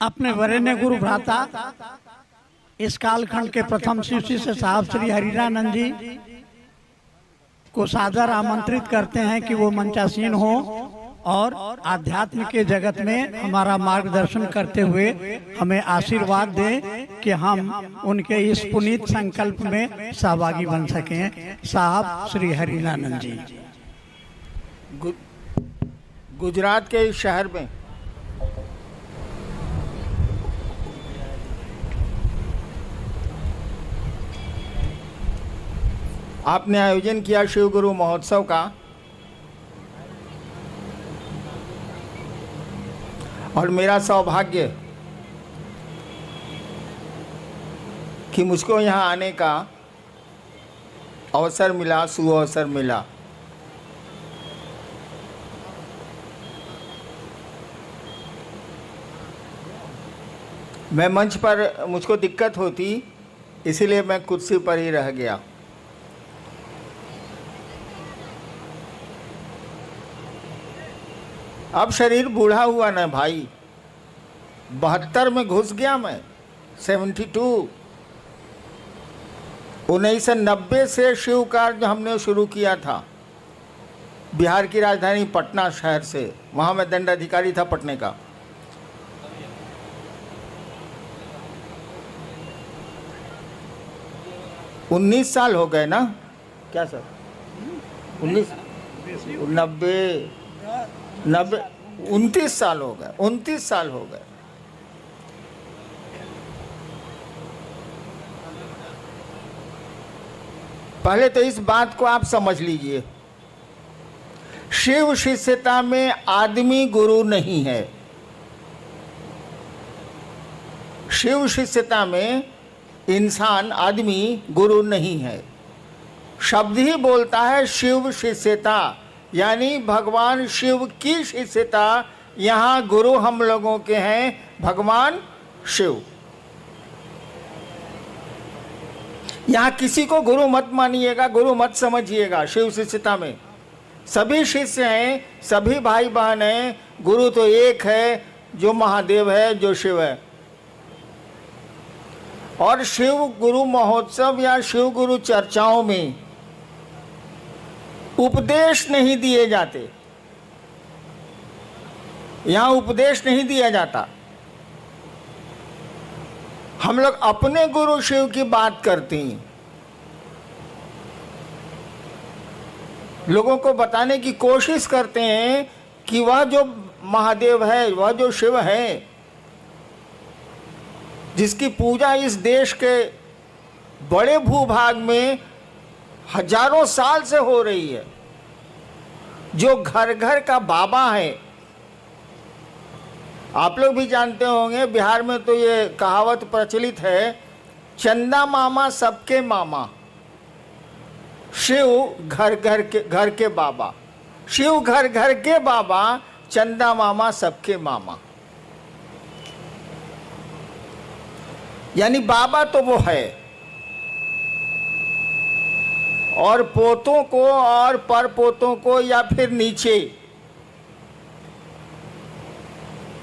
अपने वरेण्य गुरु भ्राता इस कालखंड के प्रथम शिष्य साहब श्री हरिरानंद जी को सादर आमंत्रित करते हैं कि वो मंचासीन हो और आध्यात्म के जगत में हमारा मार्गदर्शन करते हुए हमें आशीर्वाद दें कि हम उनके इस पुनीत संकल्प में सहभागी बन सकें। साहब श्री हरिरानंद जी। गुजरात के इस शहर में आपने आयोजन किया शिव गुरु महोत्सव का, और मेरा सौभाग्य कि मुझको यहाँ आने का अवसर मिला, सुअवसर मिला। मैं मंच पर मुझको दिक्कत होती, इसीलिए मैं कुर्सी पर ही रह गया। अब शरीर बूढ़ा हुआ ना भाई, 72 में घुस गया मैं, 72। 1990 से शिव कार्य हमने शुरू किया था बिहार की राजधानी पटना शहर से। वहाँ मैं दंडाधिकारी था पटने का। उन्नीस साल हो गए ना, क्या सर? 29 साल हो गए, 29 साल हो गए। पहले तो इस बात को आप समझ लीजिए, शिव शिष्यता में आदमी गुरु नहीं है। शिव शिष्यता में इंसान आदमी गुरु नहीं है। शब्द ही बोलता है शिव शिष्यता, यानी भगवान शिव की शिष्यता। यहाँ गुरु हम लोगों के हैं भगवान शिव। यहाँ किसी को गुरु मत मानिएगा, गुरु मत समझिएगा। शिव शिष्यता में सभी शिष्य हैं, सभी भाई बहन हैं। गुरु तो एक है, जो महादेव है, जो शिव है। और शिव गुरु महोत्सव या शिव गुरु चर्चाओं में उपदेश नहीं दिए जाते। यहाँ उपदेश नहीं दिया जाता। हम लोग अपने गुरु शिव की बात करते हैं, लोगों को बताने की कोशिश करते हैं कि वह जो महादेव है, वह जो शिव है, जिसकी पूजा इस देश के बड़े भूभाग में हजारों साल से हो रही है, जो घर घर का बाबा है। आप लोग भी जानते होंगे, बिहार में तो ये कहावत प्रचलित है, चंदा मामा सबके मामा, शिव घर घर के बाबा। शिव घर घर के बाबा, चंदा मामा सबके मामा। यानी बाबा तो वो है, और पोतों को और परपोतों को या फिर नीचे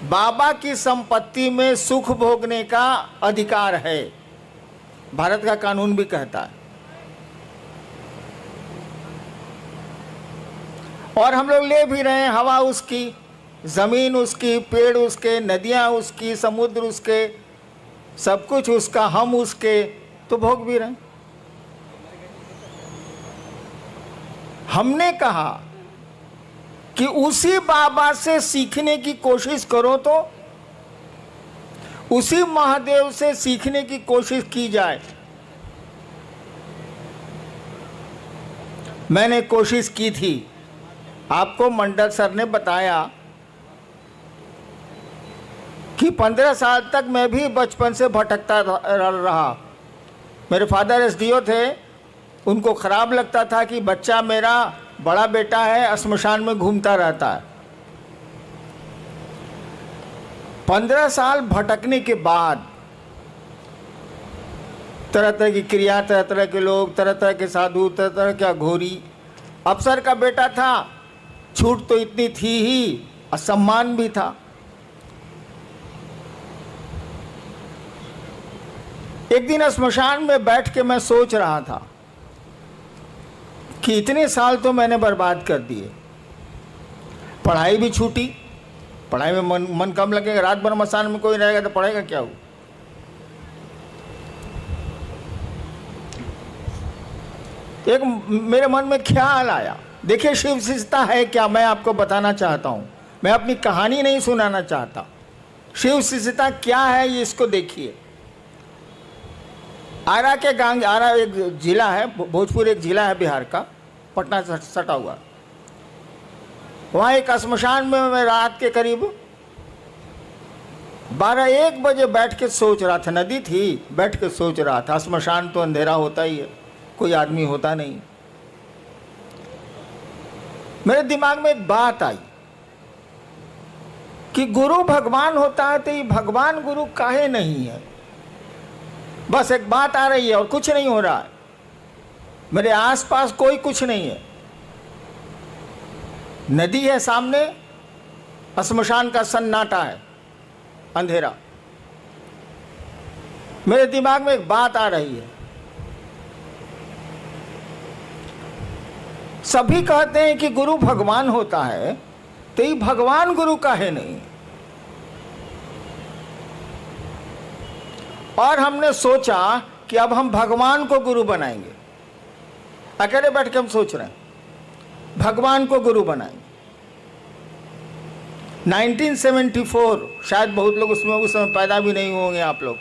बाबा की संपत्ति में सुख भोगने का अधिकार है। भारत का कानून भी कहता है। और हम लोग ले भी रहे हैं, हवा उसकी, जमीन उसकी, पेड़ उसके, नदियां उसकी, समुद्र उसके, सब कुछ उसका, हम उसके, तो भोग भी रहे हैं। हमने कहा कि उसी बाबा से सीखने की कोशिश करो, तो उसी महादेव से सीखने की कोशिश की जाए। मैंने कोशिश की थी, आपको मंडल सर ने बताया कि 15 साल तक मैं भी बचपन से भटकता रहा। मेरे फादर एसडीओ थे, उनको खराब लगता था कि बच्चा मेरा बड़ा बेटा है, श्मशान में घूमता रहता है। 15 साल भटकने के बाद तरह तरह की क्रिया, तरह तरह के लोग, तरह तरह के साधु, तरह तरह के अघोरी। अफसर का बेटा था, छूट तो इतनी थी ही, सम्मान भी था। एक दिन स्मशान में बैठ के मैं सोच रहा था कि इतने साल तो मैंने बर्बाद कर दिए, पढ़ाई भी छूटी, पढ़ाई में मन कम लगेगा, रात भर मसान में कोई रहेगा तो पढ़ेगा क्या हो। एक मेरे मन में ख्याल आया, देखिए शिव शिष्यता है क्या, मैं आपको बताना चाहता हूं, मैं अपनी कहानी नहीं सुनाना चाहता। शिव शिष्यता क्या है ये इसको देखिए। आरा के गांग, आरा एक जिला है, भोजपुर एक जिला है बिहार का, पटना से सटा हुआ। वहाँ एक श्मशान में मैं रात के करीब 12-1 बजे बैठ के सोच रहा था, नदी थी, बैठ के सोच रहा था। श्मशान तो अंधेरा होता ही है, कोई आदमी होता नहीं। मेरे दिमाग में एक बात आई कि गुरु भगवान होता है तो ये भगवान गुरु काहे नहीं है। बस एक बात आ रही है और कुछ नहीं हो रहा है, मेरे आसपास कोई कुछ नहीं है, नदी है सामने, श्मशान का सन्नाटा है, अंधेरा। मेरे दिमाग में एक बात आ रही है, सभी कहते हैं कि गुरु भगवान होता है तो ये भगवान गुरु काहे नहीं। और हमने सोचा कि अब हम भगवान को गुरु बनाएंगे। अकेले बैठ के हम सोच रहे हैं भगवान को गुरु बनाएंगे। 1974, शायद बहुत लोग उसमें उस समय पैदा भी नहीं होंगे आप लोग।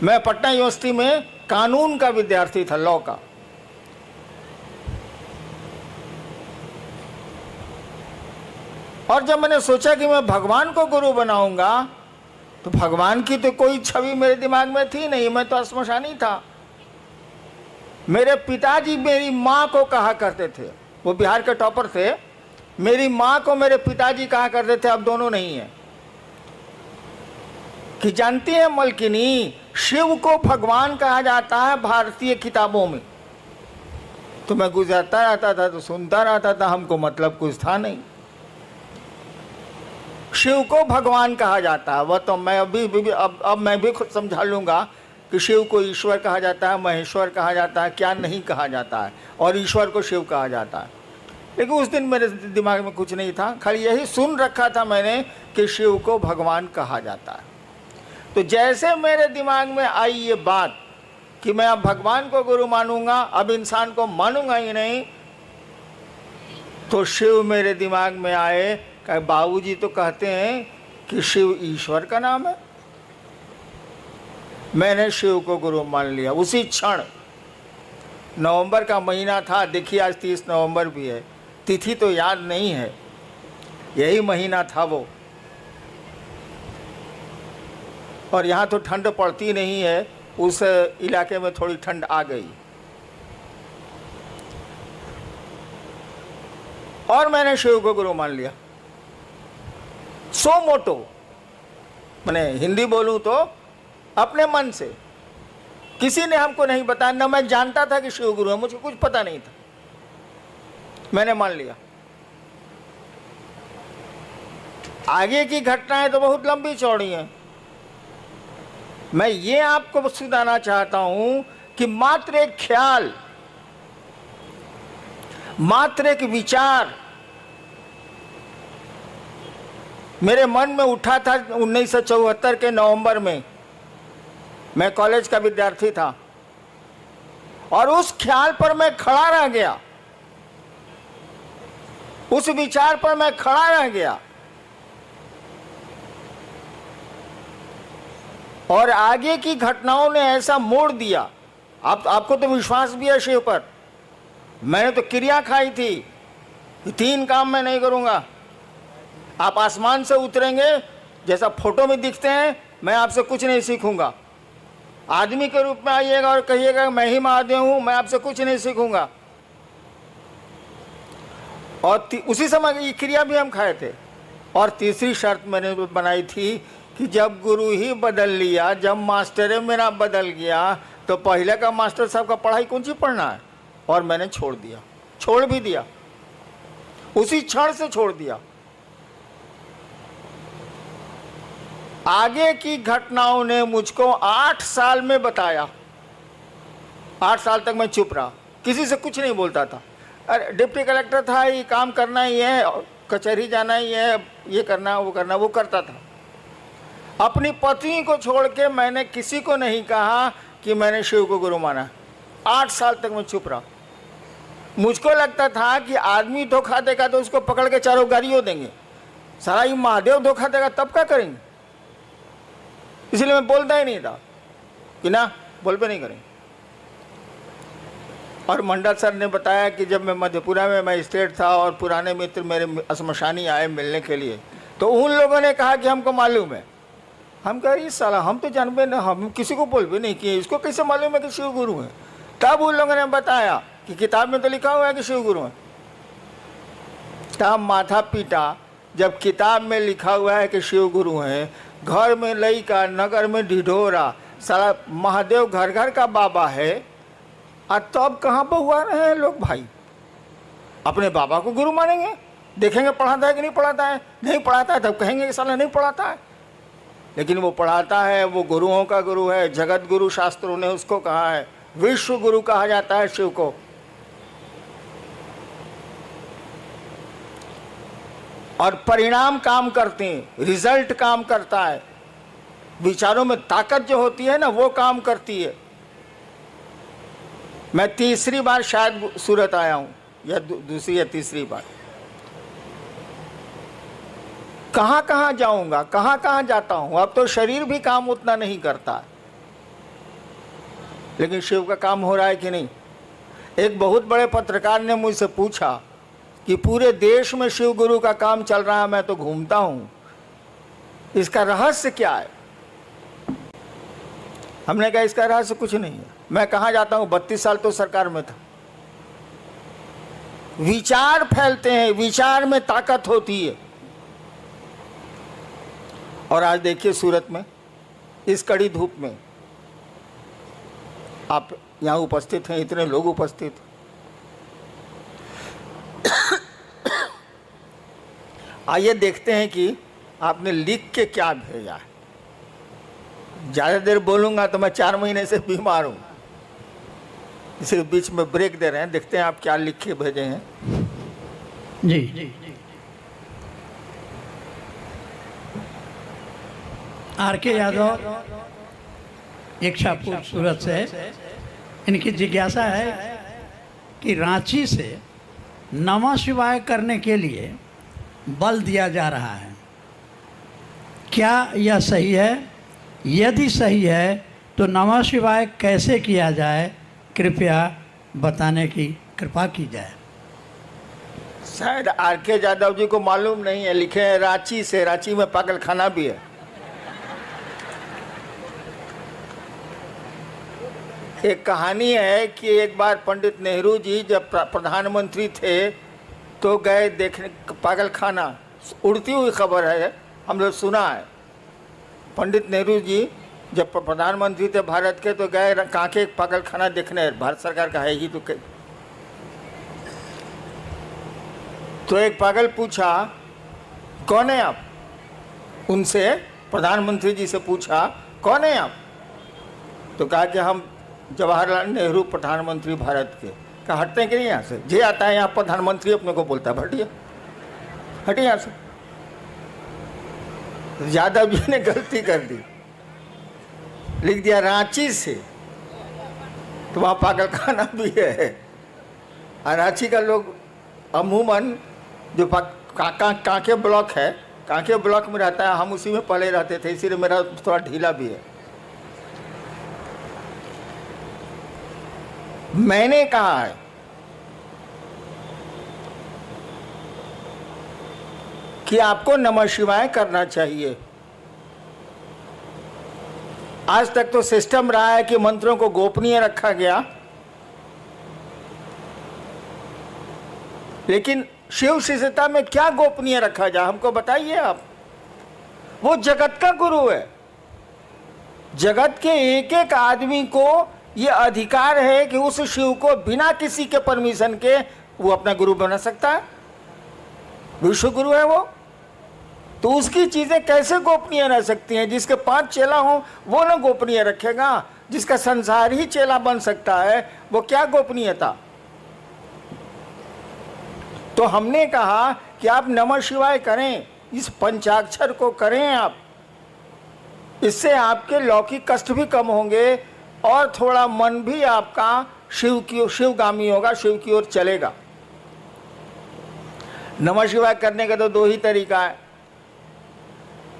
मैं पटना यूनिवर्सिटी में कानून का विद्यार्थी था, लॉ का। और जब मैंने सोचा कि मैं भगवान को गुरु बनाऊंगा तो भगवान की तो कोई छवि मेरे दिमाग में थी नहीं, मैं तो श्मशानी था। मेरे पिताजी मेरी माँ को कहा करते थे, वो बिहार के टॉपर थे, मेरी माँ को मेरे पिताजी कहा करते थे, अब दोनों नहीं है, कि जानती है मलकिनी, शिव को भगवान कहा जाता है भारतीय किताबों में। तो मैं गुजरता रहता था तो सुनता रहता था, हमको मतलब कुछ था नहीं। शिव को भगवान कहा जाता है, वह तो मैं अब मैं भी खुद समझा लूंगा कि शिव को ईश्वर कहा जाता है, महेश्वर कहा जाता है, क्या नहीं कहा जाता है, और ईश्वर को शिव कहा जाता है। लेकिन उस दिन मेरे दिमाग में कुछ नहीं था, खाली यही सुन रखा था मैंने कि शिव को भगवान कहा जाता है। तो जैसे मेरे दिमाग में आई ये बात कि मैं अब भगवान को गुरु मानूंगा, अब इंसान को मानूंगा ही नहीं, तो शिव मेरे दिमाग में आए। बाबूजी तो कहते हैं कि शिव ईश्वर का नाम है। मैंने शिव को गुरु मान लिया उसी क्षण। नवंबर का महीना था, देखिए आज 30 नवंबर भी है, तिथि तो याद नहीं है, यही महीना था वो। और यहाँ तो ठंड पड़ती नहीं है, उस इलाके में थोड़ी ठंड आ गई। और मैंने शिव को गुरु मान लिया, सो मोटो, मैंने हिंदी बोलूं तो अपने मन से। किसी ने हमको नहीं बताया, ना मैं जानता था कि शिव गुरु है, मुझे कुछ पता नहीं था, मैंने मान लिया। आगे की घटनाएं तो बहुत लंबी चौड़ी हैं। मैं ये आपको सुनाना चाहता हूं कि मात्र एक ख्याल, मात्र एक विचार मेरे मन में उठा था 1974 के नवंबर में। मैं कॉलेज का विद्यार्थी था और उस ख्याल पर मैं खड़ा रह गया, उस विचार पर मैं खड़ा रह गया। और आगे की घटनाओं ने ऐसा मोड़ दिया। आपको तो विश्वास भी है शिव पर। मैंने तो क्रिया खाई थी कि 3 काम मैं नहीं करूंगा। आप आसमान से उतरेंगे जैसा फोटो में दिखते हैं, मैं आपसे कुछ नहीं सीखूंगा। आदमी के रूप में आइएगा और कहिएगा मैं ही महादेव हूं, मैं आपसे कुछ नहीं सीखूंगा। और उसी समय ये क्रिया भी हम खाए थे। और तीसरी शर्त मैंने बनाई थी कि जब गुरु ही बदल लिया, जब मास्टर मेरा बदल गया, तो पहले का मास्टर साहब का पढ़ाई कौन सी पढ़ना है। और मैंने छोड़ दिया, छोड़ भी दिया, उसी क्षण से छोड़ दिया। आगे की घटनाओं ने मुझको 8 साल में बताया। 8 साल तक मैं चुप रहा, किसी से कुछ नहीं बोलता था। अरे डिप्टी कलेक्टर था, ये काम करना ही है, कचहरी जाना ही है, ये करना वो करना, वो करता था। अपनी पत्नी को छोड़ के मैंने किसी को नहीं कहा कि मैंने शिव को गुरु माना। 8 साल तक मैं चुप रहा। मुझको लगता था कि आदमी धोखा देगा तो उसको पकड़ के चारों गाड़ियों देंगे, सारा ही महादेव धोखा देगा तब क्या करेंगे, इसलिए मैं बोलता ही नहीं था कि ना बोल पे नहीं करेंगे। और मंडल सर ने बताया कि जब मैं मधेपुरा में मजिस्ट्रेट था और पुराने मित्र मेरे श्मशानी आए मिलने के लिए, तो उन लोगों ने कहा कि हमको मालूम है। हम कह रही साला हम तो जानबे ना, हम किसी को बोल भी नहीं किए, इसको कैसे मालूम है कि शिव गुरु है। तब उन लोगों ने बताया कि किताब में तो लिखा हुआ है कि शिव गुरु है। तब माथा पीटा, जब किताब में लिखा हुआ है कि शिव गुरु हैं, घर में लइका नगर में ढिढोरा, सारा महादेव घर घर का बाबा है, और तब कहाँ पर हुआ रहे हैं लोग भाई। अपने बाबा को गुरु मानेंगे, देखेंगे पढ़ाता है कि नहीं पढ़ाता है, नहीं पढ़ाता है तब कहेंगे कि साला नहीं पढ़ाता है। लेकिन वो पढ़ाता है, वो गुरुओं का गुरु है, जगत गुरु शास्त्रों ने उसको कहा है, विश्व गुरु कहा जाता है शिव को। और परिणाम काम करते हैं, रिजल्ट काम करता है, विचारों में ताकत जो होती है ना वो काम करती है। मैं तीसरी बार शायद सूरत आया हूं, या दूसरी या तीसरी बार। कहाँ कहाँ जाऊंगा, कहाँ कहाँ जाता हूं। अब तो शरीर भी काम उतना नहीं करता, लेकिन शिव का काम हो रहा है कि नहीं। एक बहुत बड़े पत्रकार ने मुझसे पूछा कि पूरे देश में शिव गुरु का काम चल रहा है, मैं तो घूमता हूं, इसका रहस्य क्या है। हमने कहा इसका रहस्य कुछ नहीं है, मैं कहाँ जाता हूं, 32 साल तो सरकार में था। विचार फैलते हैं, विचार में ताकत होती है। और आज देखिए सूरत में इस कड़ी धूप में आप यहाँ उपस्थित हैं, इतने लोग उपस्थित। आइए देखते हैं कि आपने लिख के क्या भेजा है। ज़्यादा देर बोलूँगा तो मैं 4 महीने से बीमार हूँ, इसलिए बीच में ब्रेक दे रहे हैं। देखते हैं आप क्या लिख के भेजे हैं। जी आर.के. यादव इच्छापुर सूरत से, इनकी जिज्ञासा है कि रांची से नमः शिवाय करने के लिए बल दिया जा रहा है, क्या यह सही है? यदि सही है तो नमः शिवाय कैसे किया जाए, कृपया बताने की कृपा की जाए। शायद आर.के. यादव जी को मालूम नहीं है, लिखे हैं रांची से। रांची में पागल खाना भी है। एक कहानी है कि एक बार पंडित नेहरू जी जब प्रधानमंत्री थे तो गए देखने पागल खाना, उड़ती हुई खबर है, हम लोग सुना है। पंडित नेहरू जी जब प्रधानमंत्री थे भारत के तो गए कांके पागल खाना देखने, भारत सरकार का है ही तो एक पागल पूछा कौन है आप, उनसे प्रधानमंत्री जी से पूछा कौन है आप, तो कहा कि हम जवाहरलाल नेहरू प्रधानमंत्री भारत के। कहा हटते हैं कि नहीं यहाँ से, जे आता है यहाँ प्रधानमंत्री अपने को बोलता है, हटिए हटिए यहाँ से। यादव जी ने गलती कर दी, लिख दिया रांची से, तो वहाँ पागल खाना भी है। और रांची का लोग अमूमन जो कांके ब्लॉक है, कांके ब्लॉक में रहता है, हम उसी में पहले रहते थे, इसीलिए मेरा थोड़ा ढीला भी है। मैंने कहा है कि आपको नमः शिवाय करना चाहिए। आज तक तो सिस्टम रहा है कि मंत्रों को गोपनीय रखा गया, लेकिन शिव शिष्यता में क्या गोपनीय रखा जाए, हमको बताइए आप। वो जगत का गुरु है, जगत के एक एक आदमी को ये अधिकार है कि उस शिव को बिना किसी के परमिशन के वो अपना गुरु बना सकता है, विश्व गुरु है वो। तो उसकी चीजें कैसे गोपनीय रह सकती हैं? जिसके 5 चेला हो वो ना गोपनीय रखेगा, जिसका संसार ही चेला बन सकता है वो क्या गोपनीयता? तो हमने कहा कि आप नमः शिवाय करें, इस पंचाक्षर को करें आप, इससे आपके लौकिक कष्ट भी कम होंगे और थोड़ा मन भी आपका शिवगामी होगा, शिव की ओर चलेगा। नमः शिवाय करने का तो 2 ही तरीका है।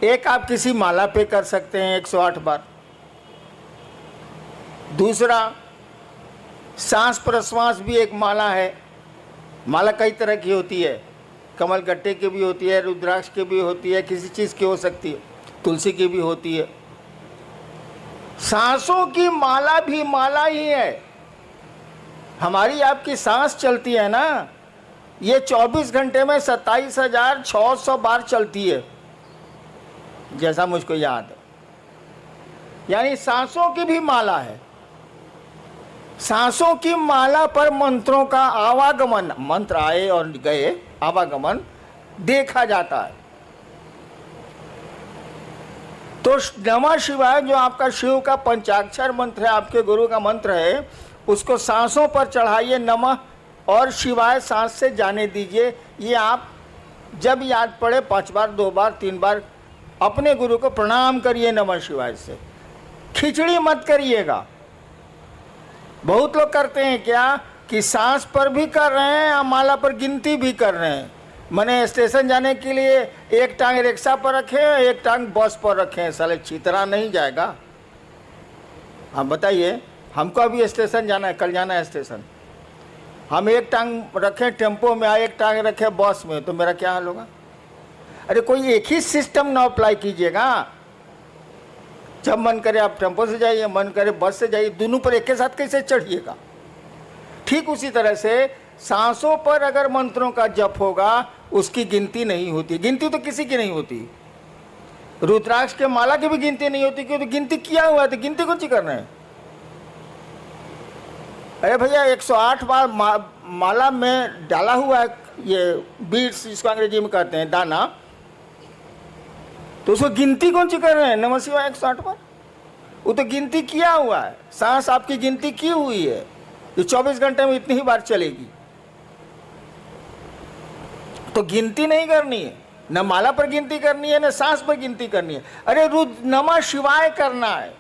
एक, आप किसी माला पे कर सकते हैं 108 बार। दूसरा, सांस प्रश्वास भी एक माला है। माला कई तरह की होती है, कमल गट्टे की भी होती है, रुद्राक्ष की भी होती है, किसी चीज़ की हो सकती है, तुलसी की भी होती है। सांसों की माला भी माला ही है। हमारी आपकी सांस चलती है ना, ये 24 घंटे में 27,600 बार चलती है, जैसा मुझको याद है। यानी सांसों की भी माला है। सांसों की माला पर मंत्रों का आवागमन, मंत्र आए और गए, आवागमन देखा जाता है। तो नमः शिवाय जो आपका शिव का पंचाक्षर मंत्र है, आपके गुरु का मंत्र है, उसको सांसों पर चढ़ाइए, नमः और शिवाय सांस से जाने दीजिए। ये आप जब याद पड़े 5 बार, 2 बार, 3 बार अपने गुरु को प्रणाम करिए नमः शिवाय से। खिचड़ी मत करिएगा। बहुत लोग करते हैं क्या कि सांस पर भी कर रहे हैं और माला पर गिनती भी कर रहे हैं। मैंने स्टेशन जाने के लिए एक टांग रिक्शा पर रखे, एक टांग बस पर रखे, साले चितरा नहीं जाएगा। आप बताइए, हमको अभी स्टेशन जाना है, कल जाना है स्टेशन, हम एक टांग रखें टेम्पो में, एक टांग रखे बस में, तो मेरा क्या हाल होगा? अरे कोई एक ही सिस्टम ना अप्लाई कीजिएगा। जब मन करे आप टेम्पो से जाइए, मन करे बस से जाइए, दोनों पर एक के साथ कैसे चढ़िएगा? ठीक उसी तरह से सांसों पर अगर मंत्रों का जप होगा, उसकी गिनती नहीं होती। गिनती तो किसी की नहीं होती। रुद्राक्ष के माला की भी गिनती नहीं होती, क्योंकि गिनती किया हुआ है, तो गिनती कौन सी करना है? अरे भैया 108 बार माला में डाला हुआ है ये बीड्स, जिसको अंग्रेजी में कहते हैं दाना, तो उसको गिनती कौन सी कर रहे हैं? नमः शिवाय 108 बार, वो तो गिनती किया हुआ है। सांस आपकी गिनती की हुई है, ये 24 घंटे में इतनी ही बार चलेगी, तो गिनती नहीं करनी है। न माला पर गिनती करनी है, न सांस पर गिनती करनी है। अरे नमः शिवाय करना है,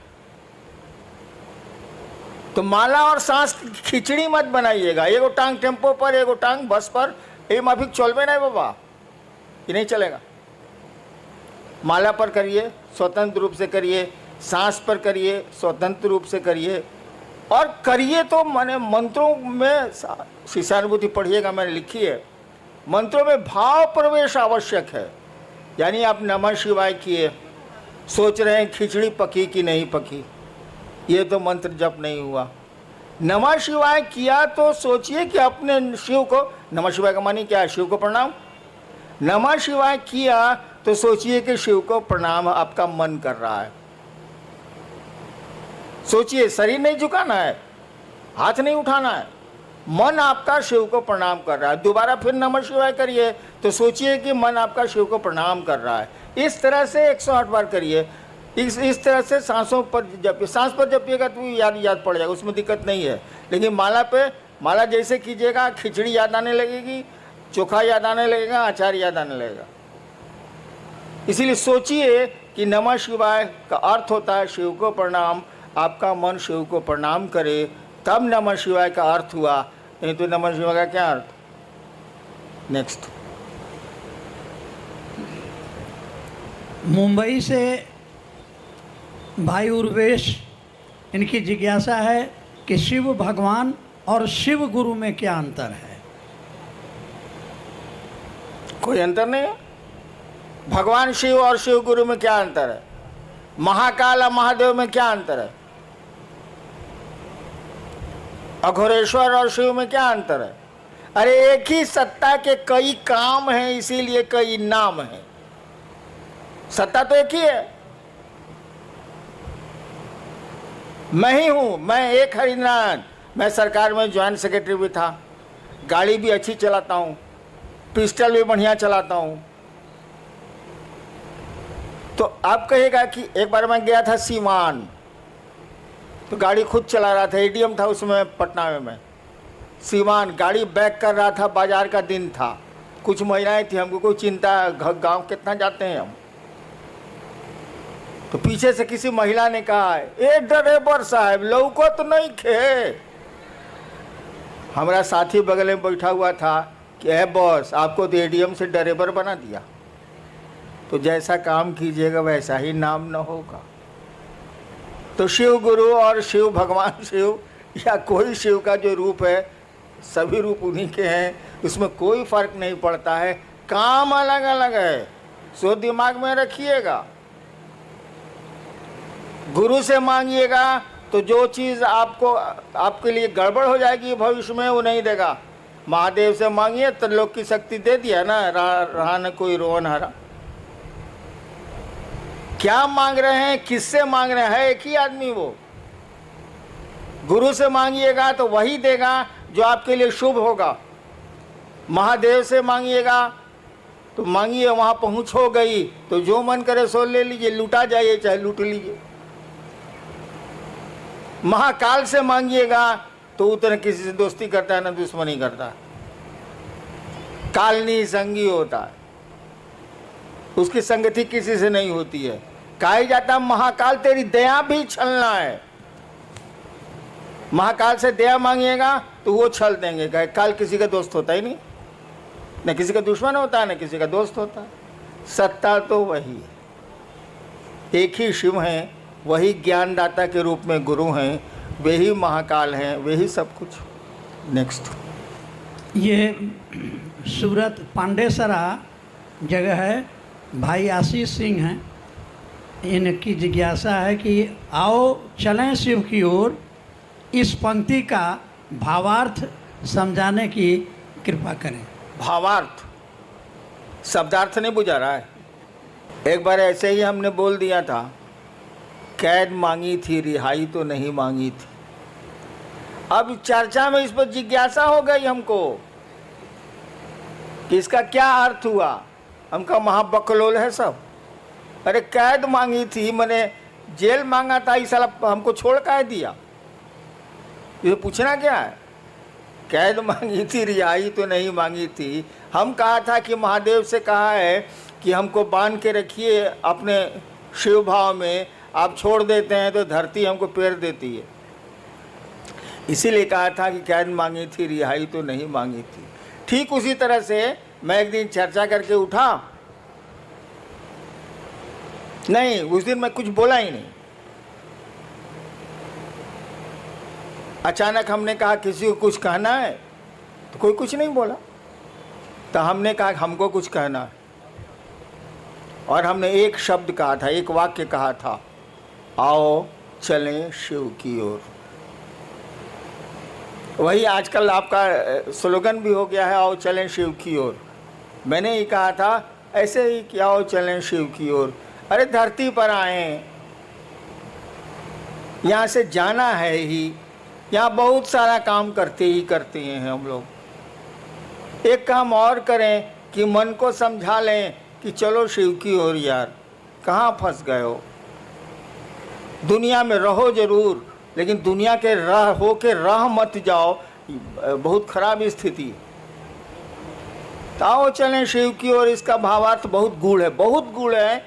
तो माला और सांस की खिचड़ी मत बनाइएगा। एगो टांग टेम्पो पर, एगो टांग बस पर, ये माफिक चलबे नहीं बाबा, ये नहीं चलेगा। माला पर करिए, स्वतंत्र रूप से करिए, सांस पर करिए, स्वतंत्र रूप से करिए, और करिए तो माने मंत्रों में शिष्यानुभूति पढ़िएगा, मैंने लिखी है। मंत्रों में भाव प्रवेश आवश्यक है। यानी आप नमः शिवाय किए, सोच रहे हैं खिचड़ी पकी कि नहीं पकी, ये तो मंत्र जप नहीं हुआ। नमः शिवाय किया तो सोचिए कि अपने शिव को, नमः शिवाय का मानी क्या है? शिव को प्रणाम। नमः शिवाय किया तो सोचिए कि शिव को प्रणाम आपका मन कर रहा है। सोचिए, शरीर नहीं झुकाना है, हाथ नहीं उठाना है, मन आपका शिव को प्रणाम कर रहा है। दोबारा फिर नमः शिवाय करिए तो सोचिए कि मन आपका शिव को प्रणाम कर रहा है। इस तरह से 108 बार करिए। इस तरह से सांसों पर जपिए। सांस पर जपिएगा तो याद पड़ जाएगा, उसमें दिक्कत नहीं है। लेकिन माला पे, माला जैसे कीजिएगा, खिचड़ी याद आने लगेगी, चोखा याद आने लगेगा, अचार याद आने लगेगा। इसीलिए सोचिए कि नमः शिवाय का अर्थ होता है शिव को प्रणाम। आपका मन शिव को प्रणाम करे, तब नमः शिवाय का अर्थ हुआ। नहीं तो नमः शिवाय का क्या अर्थ? नेक्स्ट। मुंबई से भाई उर्वेश, इनकी जिज्ञासा है कि शिव भगवान और शिव गुरु में क्या अंतर है? कोई अंतर नहीं है। भगवान शिव और शिव गुरु में क्या अंतर है? महाकाल और महादेव में क्या अंतर है? अघोरेश्वर और शिव में क्या अंतर है? अरे एक ही सत्ता के कई काम हैं, इसीलिए कई नाम हैं। सत्ता तो एक ही है। मैं ही हूं, मैं एक हरिनारायण। मैं सरकार में ज्वाइंट सेक्रेटरी भी था, गाड़ी भी अच्छी चलाता हूं, पिस्टल भी बढ़िया चलाता हूं, तो आप कहिएगा कि एक बार मैं गया था सीवान, तो गाड़ी खुद चला रहा था, एटीएम था उसमें पटना में। मैं सीवान गाड़ी बैक कर रहा था, बाजार का दिन था, कुछ महिलाएं थी, हमको कोई चिंता, गांव कितना जाते हैं हम। तो पीछे से किसी महिला ने कहा, ए ड्राइवर साहब लौको तो नहीं खे। हमारा साथी बगल में बैठा हुआ था कि ए बॉस, आपको तो एटीएम से ड्राइवर बना दिया, तो जैसा काम कीजिएगा वैसा ही नाम न होगा। तो शिव गुरु और शिव भगवान शिव या कोई शिव का जो रूप है, सभी रूप उन्हीं के हैं, उसमें कोई फर्क नहीं पड़ता है, काम अलग अलग है, सो दिमाग में रखिएगा। गुरु से मांगिएगा तो जो चीज़ आपको आपके लिए गड़बड़ हो जाएगी भविष्य में, वो नहीं देगा। महादेव से मांगिए तो लोग की शक्ति दे दिया ना, रहा न कोई रोवन हरा। क्या मांग रहे हैं, किससे मांग रहे हैं, एक ही आदमी वो। गुरु से मांगिएगा तो वही देगा जो आपके लिए शुभ होगा। महादेव से मांगिएगा तो मांगिए, वहाँ पहुँच हो गई तो जो मन करे सो ले लीजिए, लूटा जाइए चाहे लूट लीजिए। महाकाल से मांगिएगा तो उतना किसी से दोस्ती करता है ना दुश्मनी करता है, कालनी संगी होता है, उसकी संगति किसी से नहीं होती है। कहा जाता महाकाल तेरी दया भी छलना है। महाकाल से दया मांगिएगा तो वो छल देंगे। कहे काल किसी का दोस्त होता ही नहीं, न किसी का दुश्मन होता है न किसी का दोस्त होता है। सत्ता तो वही है, एक ही शिव हैं, वही ज्ञानदाता के रूप में गुरु हैं, वही महाकाल हैं, वही सब कुछ। नेक्स्ट, ये सूरत पांडेसरा जगह है, भाई आशीष सिंह हैं, इनकी जिज्ञासा है कि आओ चलें शिव की ओर, इस पंक्ति का भावार्थ समझाने की कृपा करें। भावार्थ, शब्दार्थ नहीं बुझा रहा है। एक बार ऐसे ही हमने बोल दिया था, कैद मांगी थी रिहाई तो नहीं मांगी थी। अब चर्चा में इस पर जिज्ञासा हो गई हमको कि इसका क्या अर्थ हुआ। हमका महाबकलोल है सब। अरे कैद मांगी थी मैंने जेल मांगा था, इस साला हमको छोड़ का दिया, ये पूछना क्या है। कैद मांगी थी रिहाई तो नहीं मांगी थी। हम कहा था कि महादेव से कहा है कि हमको बांध के रखिए अपने शिव भाव में, आप छोड़ देते हैं तो धरती हमको पैर देती है, इसीलिए कहा था कि कैद मांगी थी रिहाई तो नहीं मांगी थी। ठीक उसी तरह से मैं एक दिन चर्चा करके उठा, नहीं उस दिन मैं कुछ बोला ही नहीं। अचानक हमने कहा किसी को कुछ कहना है तो कोई कुछ नहीं बोला, तो हमने कहा हमको कुछ कहना है, और हमने एक शब्द कहा था, एक वाक्य कहा था, आओ चलें शिव की ओर। वही आजकल आपका स्लोगन भी हो गया है, आओ चलें शिव की ओर। मैंने ही कहा था ऐसे ही कि आओ चलें शिव की ओर। अरे धरती पर आए, यहाँ से जाना है ही, यहाँ बहुत सारा काम करते हैं हम लोग। एक काम और करें कि मन को समझा लें कि चलो शिव की ओर यार, कहाँ फंस गए हो। दुनिया में रहो जरूर, लेकिन दुनिया के राह हो के राह मत जाओ, बहुत खराब स्थिति। आओ चलें शिव की ओर, इसका भावार्थ बहुत गूढ़ है, बहुत गूढ़ है।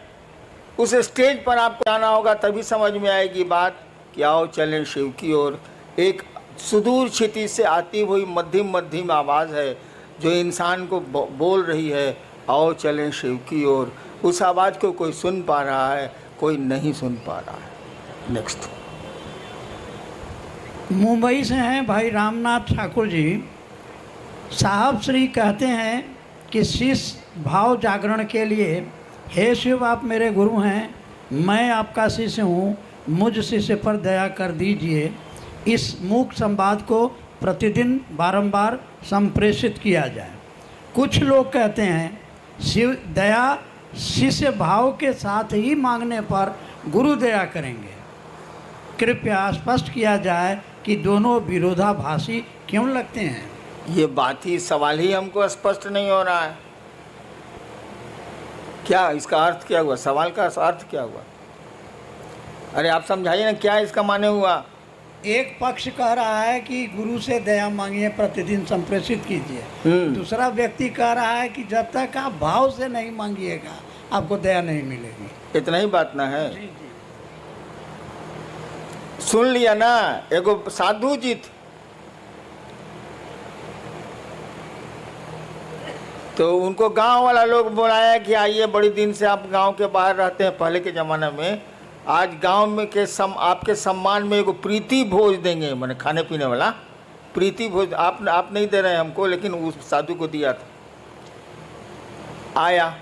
उस स्टेज पर आपको जाना होगा तभी समझ में आएगी बात कि आओ चलें शिव की ओर। एक सुदूर क्षितिज से आती हुई मध्यम मध्यम आवाज़ है जो इंसान को बोल रही है, आओ चलें शिव की ओर। उस आवाज़ को कोई सुन पा रहा है, कोई नहीं सुन पा रहा है। नेक्स्ट, मुंबई से हैं भाई रामनाथ ठाकुर जी। साहब श्री कहते हैं कि शिष्य भाव जागरण के लिए, हे शिव आप मेरे गुरु हैं, मैं आपका शिष्य हूँ, मुझ शिष्य पर दया कर दीजिए। इस मूक संवाद को प्रतिदिन बारंबार संप्रेषित किया जाए। कुछ लोग कहते हैं शिव दया शिष्य भाव के साथ ही मांगने पर गुरु दया करेंगे। कृपया स्पष्ट किया जाए कि दोनों विरोधाभासी क्यों लगते हैं। ये बात ही, सवाल ही हमको स्पष्ट नहीं हो रहा है क्या इसका अर्थ क्या हुआ? सवाल का अर्थ क्या हुआ? अरे आप समझाइए ना, क्या इसका माने हुआ? एक पक्ष कह रहा है कि गुरु से दया मांगिए, प्रतिदिन संप्रेषित कीजिए। दूसरा व्यक्ति कह रहा है कि जब तक आप भाव से नहीं मांगिएगा आपको दया नहीं मिलेगी। इतना ही बात ना है? जी जी। सुन लिया ना? एगो साधु जी तो उनको गांव वाला लोग बुलाया कि आइए, बड़ी दिन से आप गांव के बाहर रहते हैं पहले के ज़माने में, आज गांव में के आपके सम्मान में एगो प्रीति भोज देंगे, मैंने खाने पीने वाला प्रीति भोज। आप नहीं दे रहे हैं हमको, लेकिन उस साधु को दिया था। आया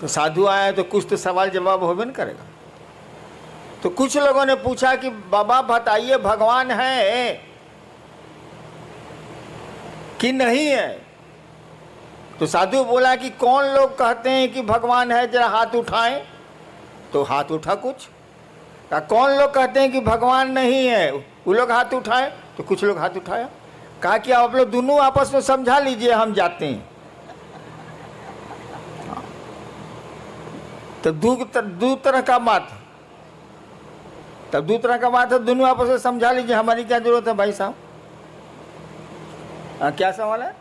तो साधु आया तो कुछ तो सवाल जवाब होबे न करेगा। तो कुछ लोगों ने पूछा कि बाबा बताइए, भगवान है कि नहीं है? तो साधु बोला कि कौन लोग कहते हैं कि भगवान है, जरा हाथ उठाएं। तो हाथ उठा कुछ। कहा कौन लोग कहते हैं कि भगवान नहीं है? वो लोग हाथ उठाए, तो कुछ लोग हाथ उठाया। कहा कि आप लोग दोनों आपस में समझा लीजिए, हम जाते हैं। तो दो तरह का बात, तब दो तरह का बात है, दोनों आपस में समझा लीजिए, हमारी क्या जरूरत है भाई साहब? क्या सवाल है?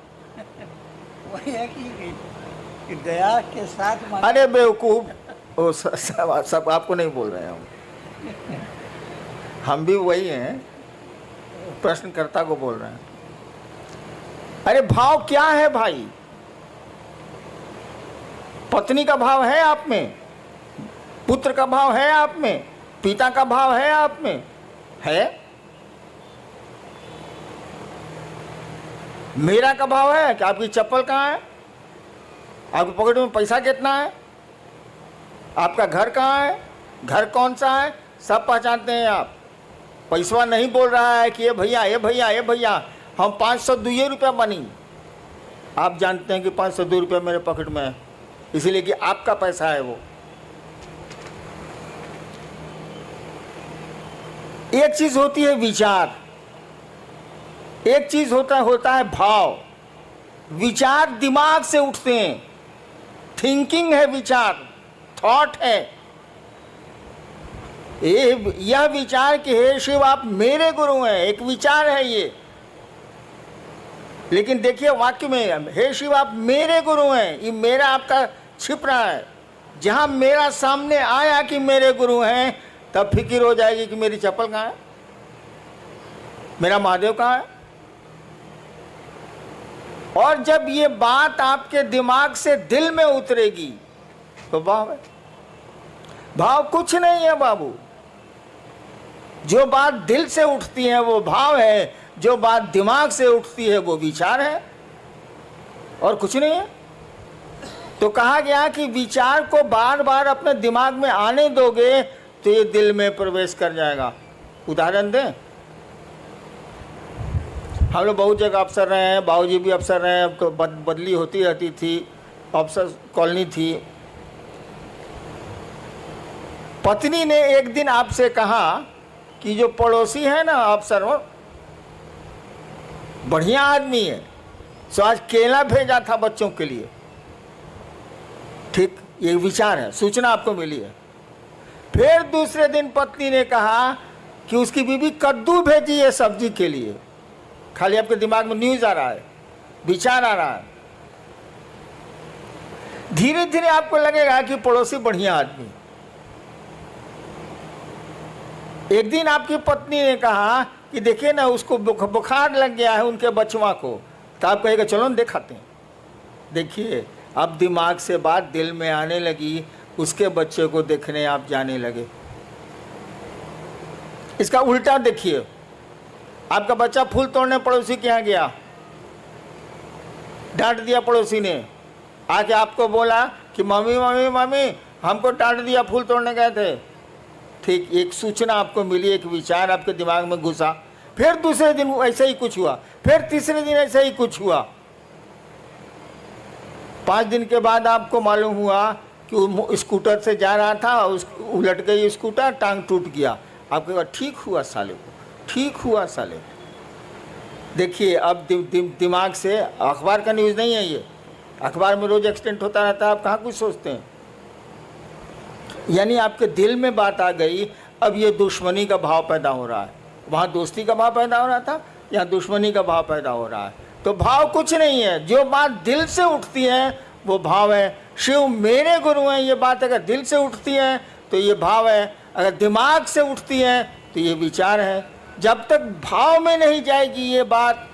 वही है कि दया के साथ अरे बेवकूफ, वो सब आपको नहीं बोल रहे हैं हम भी वही हैं, प्रश्नकर्ता को बोल रहे हैं। अरे भाव क्या है भाई? पत्नी का भाव है आप में, पुत्र का भाव है आप में, पिता का भाव है आप में? है? मेरा का भाव है कि आपकी चप्पल कहाँ है, आपकी पॉकेट में पैसा कितना है, आपका घर कहाँ है, घर कौन सा है, सब पहचानते हैं आप। पैसवा नहीं बोल रहा है कि ये भैया ये भैया ये भैया हम 502 रुपया बनी। आप जानते हैं कि 502 रुपया मेरे पॉकेट में है, इसलिए कि आपका पैसा है वो। एक चीज होती है विचार, एक चीज होता है भाव। विचार दिमाग से उठते हैं, थिंकिंग है विचार, थॉट है। यह विचार कि हे शिव आप मेरे गुरु हैं, एक विचार है ये। लेकिन देखिए वाक्य में हे शिव आप मेरे गुरु हैं, ये मेरा आपका छिप रहा है। जहां मेरा सामने आया कि मेरे गुरु हैं, तब फिक्र हो जाएगी कि मेरी चप्पल कहाँ है, मेरा महादेव कहाँ है। और जब ये बात आपके दिमाग से दिल में उतरेगी तो भाव है। भाव कुछ नहीं है बाबू, जो बात दिल से उठती है वो भाव है, जो बात दिमाग से उठती है वो विचार है, और कुछ नहीं है। तो कहा गया कि विचार को बार बार अपने दिमाग में आने दोगे तो ये दिल में प्रवेश कर जाएगा। उदाहरण दें, हम लोग बहुत जगह अफसर रहे हैं, बाबूजी भी अफसर रहे हैं, तो बदली होती रहती थी, अफसर कॉलोनी थी। पत्नी ने एक दिन आपसे कहा कि जो पड़ोसी है ना अफसर, वो बढ़िया आदमी है, सो आज केला भेजा था बच्चों के लिए। ठीक, ये विचार है, सूचना आपको मिली है। फिर दूसरे दिन पत्नी ने कहा कि उसकी बीवी कद्दू भेजी है सब्जी के लिए। खाली आपके दिमाग में न्यूज आ रहा है, विचार आ रहा है। धीरे धीरे आपको लगेगा कि पड़ोसी बढ़िया आदमी। एक दिन आपकी पत्नी ने कहा कि देखिए ना उसको बुखार लग गया है उनके बचवा को, तो आप कहेगा चलो ना दिखाते हैं। देखिए अब दिमाग से बात दिल में आने लगी, उसके बच्चे को देखने आप जाने लगे। इसका उल्टा देखिए, आपका बच्चा फूल तोड़ने पड़ोसी के यहाँ गया, डांट दिया पड़ोसी ने, आके आपको बोला कि मम्मी मम्मी मम्मी हमको डांट दिया, फूल तोड़ने गए थे। ठीक, एक सूचना आपको मिली, एक विचार आपके दिमाग में घुसा। फिर दूसरे दिन ऐसा ही कुछ हुआ, फिर तीसरे दिन ऐसा ही कुछ हुआ। 5 दिन के बाद आपको मालूम हुआ कि वो स्कूटर से जा रहा था, उलट गई स्कूटर, टांग टूट गया। आपको कहा ठीक हुआ साले को, ठीक हुआ साले। देखिए अब दिमाग से, अखबार का न्यूज़ नहीं है ये, अखबार में रोज एक्सीडेंट होता रहता है, आप कहाँ कुछ सोचते हैं। यानी आपके दिल में बात आ गई, अब ये दुश्मनी का भाव पैदा हो रहा है। वहाँ दोस्ती का भाव पैदा हो रहा था, यहाँ दुश्मनी का भाव पैदा हो रहा है। तो भाव कुछ नहीं है, जो बात दिल से उठती है वो भाव है। शिव मेरे गुरु हैं, ये बात अगर दिल से उठती है तो ये भाव है, अगर दिमाग से उठती है तो ये विचार है। जब तक भाव में नहीं जाएगी ये बात,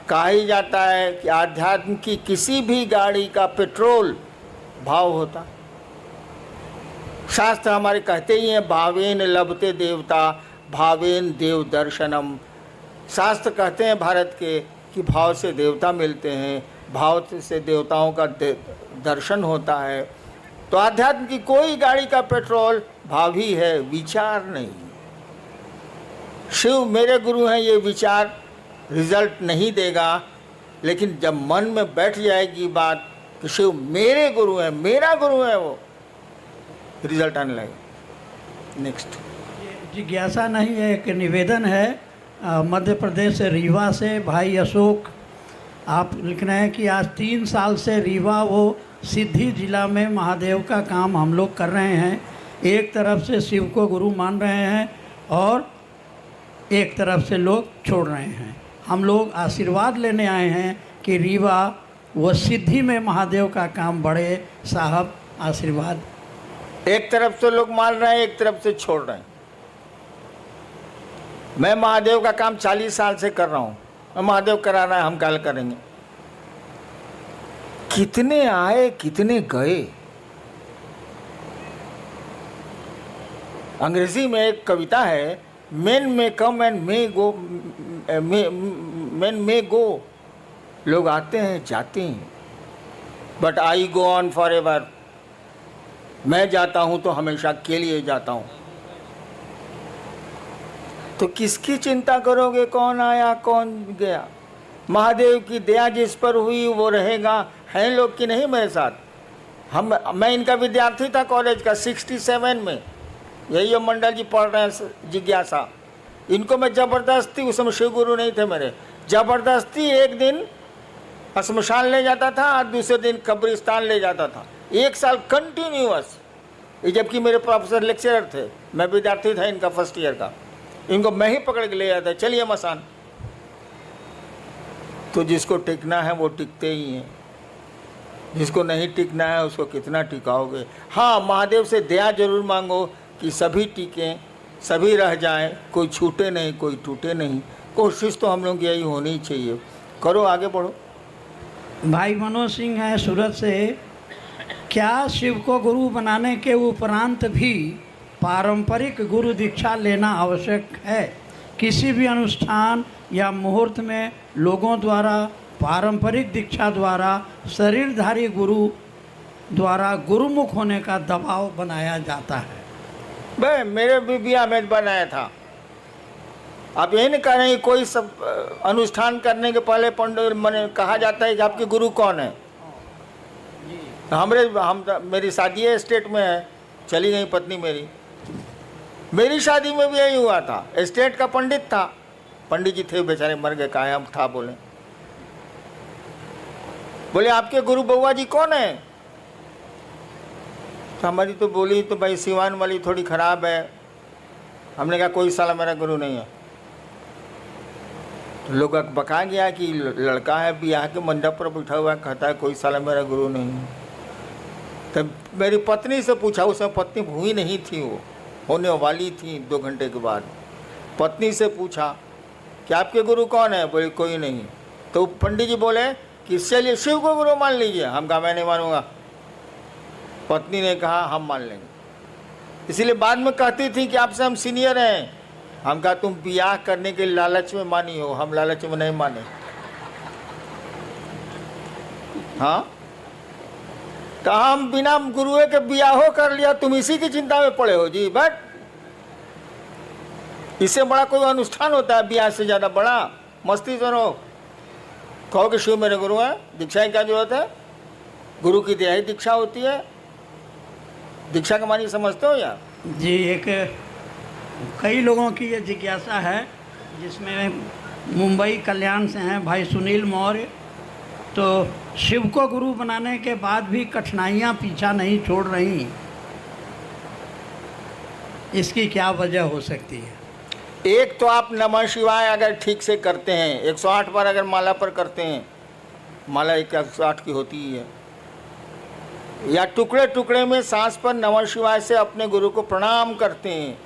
कहा ही जाता है कि आध्यात्म की किसी भी गाड़ी का पेट्रोल भाव होता। शास्त्र हमारे कहते ही हैं, भावेन लभते देवता भावेन देव दर्शनम। शास्त्र कहते हैं भारत के कि भाव से देवता मिलते हैं, भाव से देवताओं का दर्शन होता है। तो आध्यात्म की कोई गाड़ी का पेट्रोल भाव ही है, विचार नहीं। शिव मेरे गुरु हैं, ये विचार रिजल्ट नहीं देगा, लेकिन जब मन में बैठ जाएगी बात कि शिव मेरे गुरु हैं, मेरा गुरु है, वो रिजल्ट आने लगेगा। नेक्स्ट जिज्ञासा नहीं है, एक निवेदन है। मध्य प्रदेश से रीवा से भाई अशोक आप लिख रहे हैं कि आज 3 साल से रीवा वो सिद्धि जिला में महादेव का काम हम लोग कर रहे हैं। एक तरफ से शिव को गुरु मान रहे हैं और एक तरफ से लोग छोड़ रहे हैं। हम लोग आशीर्वाद लेने आए हैं कि रीवा व सिद्धि में महादेव का काम बढ़े। साहब आशीर्वाद। एक तरफ से लोग मान रहे हैं, एक तरफ से छोड़ रहे हैं। मैं महादेव का काम 40 साल से कर रहा हूँ, मैं महादेव करा रहा है, हम कल करेंगे। कितने आए कितने गए। अंग्रेजी में एक कविता है, men may come and may go, men may go। लोग आते हैं जाते हैं, but I go on for ever. मैं जाता हूं तो हमेशा के लिए जाता हूं। तो किसकी चिंता करोगे, कौन आया कौन गया। महादेव की दया जिस पर हुई वो रहेगा। हैं लोग कि नहीं मेरे साथ। मैं इनका विद्यार्थी था कॉलेज का 67 में। यही मंडल जी पढ़ रहे हैं जिज्ञासा। इनको मैं ज़बरदस्ती, उस समय शिव गुरु नहीं थे मेरे, ज़बरदस्ती एक दिन श्मशान ले जाता था और दूसरे दिन कब्रिस्तान ले जाता था। 1 साल कंटिन्यूअस। जबकि मेरे प्रोफेसर लेक्चरर थे, मैं विद्यार्थी था इनका फर्स्ट ईयर का। इनको मैं ही पकड़ के ले जाता, चलिए मसान। तो जिसको टिकना है वो टिकते ही हैं, जिसको नहीं टिकना है उसको कितना टिकाओगे। हाँ, महादेव से दया जरूर मांगो कि सभी टिकें, सभी रह जाएं, कोई छूटे नहीं, कोई टूटे नहीं। कोशिश तो हम लोग यही होनी चाहिए। करो, आगे बढ़ो। भाई मनोज सिंह है सूरत से। क्या शिव को गुरु बनाने के उपरांत भी पारंपरिक गुरु दीक्षा लेना आवश्यक है? किसी भी अनुष्ठान या मुहूर्त में लोगों द्वारा पारंपरिक दीक्षा द्वारा शरीरधारी गुरु द्वारा गुरुमुख होने का दबाव बनाया जाता है। भाई मेरे भी बिया में बनाया था। आप ये नहीं कह रहे हैं कोई सब अनुष्ठान करने के पहले पंडित मैंने कहा जाता है कि आपके गुरु कौन है। मेरी शादी स्टेट में है, चली गई पत्नी मेरी शादी में भी यही हुआ था। स्टेट का पंडित था, पंडित जी थे बेचारे, मर गए, कहा हम था बोले आपके गुरु बउआ जी कौन है। तो हमारी तो बोली तो भाई सिवान वाली थोड़ी खराब है। हमने कहा कोई साला मेरा गुरु नहीं है। तो लोग बका गया कि लड़का है ब्याह के मंडप पर बैठा हुआ, कहता है कोई साला मेरा गुरु नहीं है। तब मेरी पत्नी से पूछा, उसमें पत्नी हुई नहीं थी, वो होने वाली थी 2 घंटे के बाद। पत्नी से पूछा कि आपके गुरु कौन है, बोले कोई नहीं। तो पंडित जी बोले कि चलिए शिव को गुरु मान लीजिए। हम कहा मैं नहीं मानूंगा। पत्नी ने कहा हम मान लेंगे। इसीलिए बाद में कहती थी कि आपसे हम सीनियर हैं। हम कहा तुम ब्याह करने के लालच में मानी हो, हम लालच में नहीं माने। हाँ, तो हम बिना गुरुए के ब्याहो कर लिया, तुम इसी की चिंता में पड़े हो जी। बट इससे बड़ा कोई अनुष्ठान होता है ब्याह से ज़्यादा बड़ा? मस्ती सुनो, कहो कि शिव मेरे गुरु हैं, दीक्षा की क्या जरूरत है? गुरु की दया ही दीक्षा होती है। दीक्षा का मानी समझते हो यार जी? एक कई लोगों की ये जिज्ञासा है, जिसमें मुंबई कल्याण से हैं भाई सुनील मौर्य। तो शिव को गुरु बनाने के बाद भी कठिनाइयाँ पीछा नहीं छोड़ रही। इसकी क्या वजह हो सकती है? एक तो आप नमः शिवाय अगर ठीक से करते हैं, 108 बार अगर माला पर करते हैं, माला 108 की होती ही है, या टुकड़े टुकड़े में सांस पर नमः शिवाय से अपने गुरु को प्रणाम करते हैं,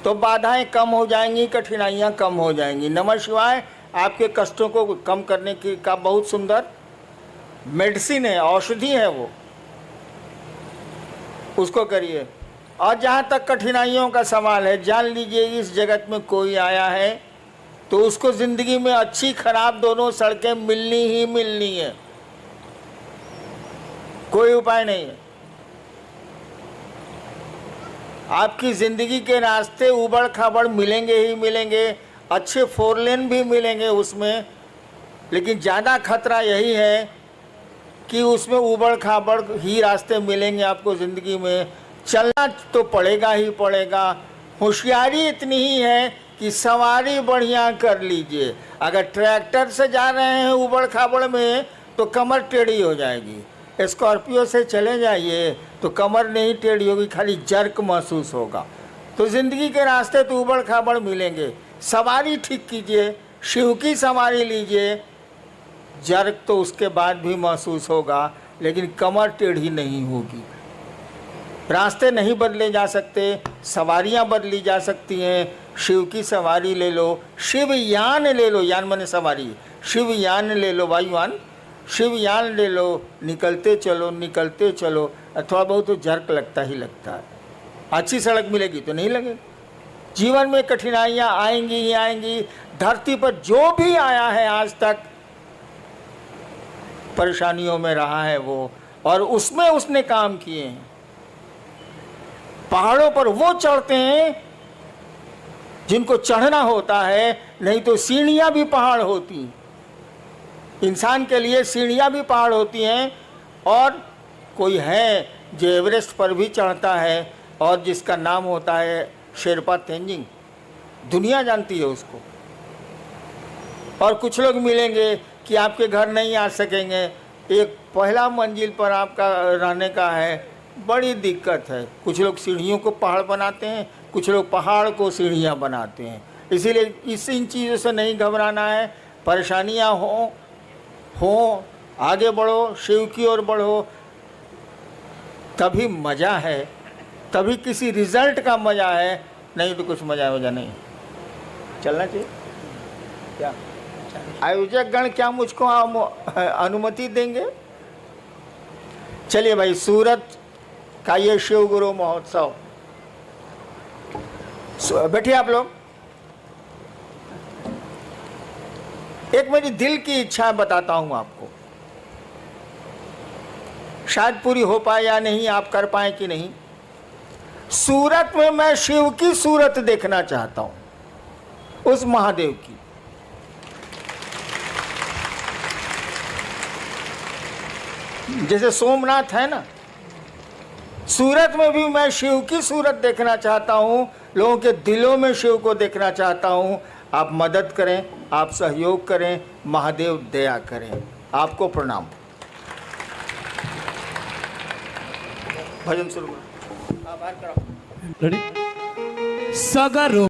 तो बाधाएं कम हो जाएंगी, कठिनाइयां कम हो जाएंगी। नमः शिवाय आपके कष्टों को कम करने की का बहुत सुंदर मेडिसिन है, औषधि है वो, उसको करिए। और जहाँ तक कठिनाइयों का सवाल है, जान लीजिए इस जगत में कोई आया है तो उसको ज़िंदगी में अच्छी खराब दोनों सड़कें मिलनी ही मिलनी है, कोई उपाय नहीं है। आपकी ज़िंदगी के रास्ते उबड़ खाबड़ मिलेंगे ही मिलेंगे, अच्छे 4 लेन भी मिलेंगे उसमें, लेकिन ज़्यादा खतरा यही है कि उसमें उबड़ खाबड़ ही रास्ते मिलेंगे आपको ज़िंदगी में। चलना तो पड़ेगा ही पड़ेगा। होशियारी इतनी ही है कि सवारी बढ़िया कर लीजिए। अगर ट्रैक्टर से जा रहे हैं उबड़ खाबड़ में तो कमर टेढ़ी हो जाएगी। स्कॉर्पियो से चले जाइए तो कमर नहीं टेढ़ी होगी, खाली जर्क महसूस होगा। तो ज़िंदगी के रास्ते तो उबड़ खाबड़ मिलेंगे, सवारी ठीक कीजिए, शिव की सवारी लीजिए। जर्क तो उसके बाद भी महसूस होगा, लेकिन कमर टेढ़ी नहीं होगी। रास्ते नहीं बदले जा सकते, सवारियां बदली जा सकती हैं। शिव की सवारी ले लो, शिव यान ले लो, यान माने सवारी, शिव यान ले लो, वायुयान, शिव यान ले लो, निकलते चलो निकलते चलो। थोड़ा बहुत तो जर्क लगता ही लगता है, अच्छी सड़क मिलेगी तो नहीं लगेगी। जीवन में कठिनाइयाँ आएंगी ही आएंगी। धरती पर जो भी आया है आज तक परेशानियों में रहा है वो, और उसमें उसने काम किए हैं। पहाड़ों पर वो चढ़ते हैं जिनको चढ़ना होता है, नहीं तो सीढ़ियां भी पहाड़ होती। इंसान के लिए सीढ़ियां भी पहाड़ होती हैं। और कोई है जो एवरेस्ट पर भी चढ़ता है और जिसका नाम होता है शेरपा तेंजिंग, दुनिया जानती है उसको। और कुछ लोग मिलेंगे कि आपके घर नहीं आ सकेंगे, एक पहला मंजिल पर आपका रहने का है, बड़ी दिक्कत है। कुछ लोग सीढ़ियों को पहाड़ बनाते हैं, कुछ लोग पहाड़ को सीढ़ियाँ बनाते हैं। इसीलिए इन चीज़ों से नहीं घबराना है। परेशानियाँ हो आगे बढ़ो, शिव की ओर बढ़ो, तभी मज़ा है, तभी किसी रिजल्ट का मज़ा है, नहीं तो कुछ मज़ा वजह नहीं। चलना चाहिए क्या? आयोजक गण क्या मुझको अनुमति देंगे? चलिए भाई, सूरत का ये शिव गुरु महोत्सव, बैठिए आप लोग। एक मेरी दिल की इच्छा बताता हूं आपको, शायद पूरी हो पाए या नहीं, आप कर पाए कि नहीं। सूरत में मैं शिव की सूरत देखना चाहता हूं, उस महादेव की। जैसे सोमनाथ है ना, सूरत में भी मैं शिव की सूरत देखना चाहता हूँ, लोगों के दिलों में शिव को देखना चाहता हूँ। आप मदद करें, आप सहयोग करें, महादेव दया करें। आपको प्रणाम। भजन शुरू करो। सगरो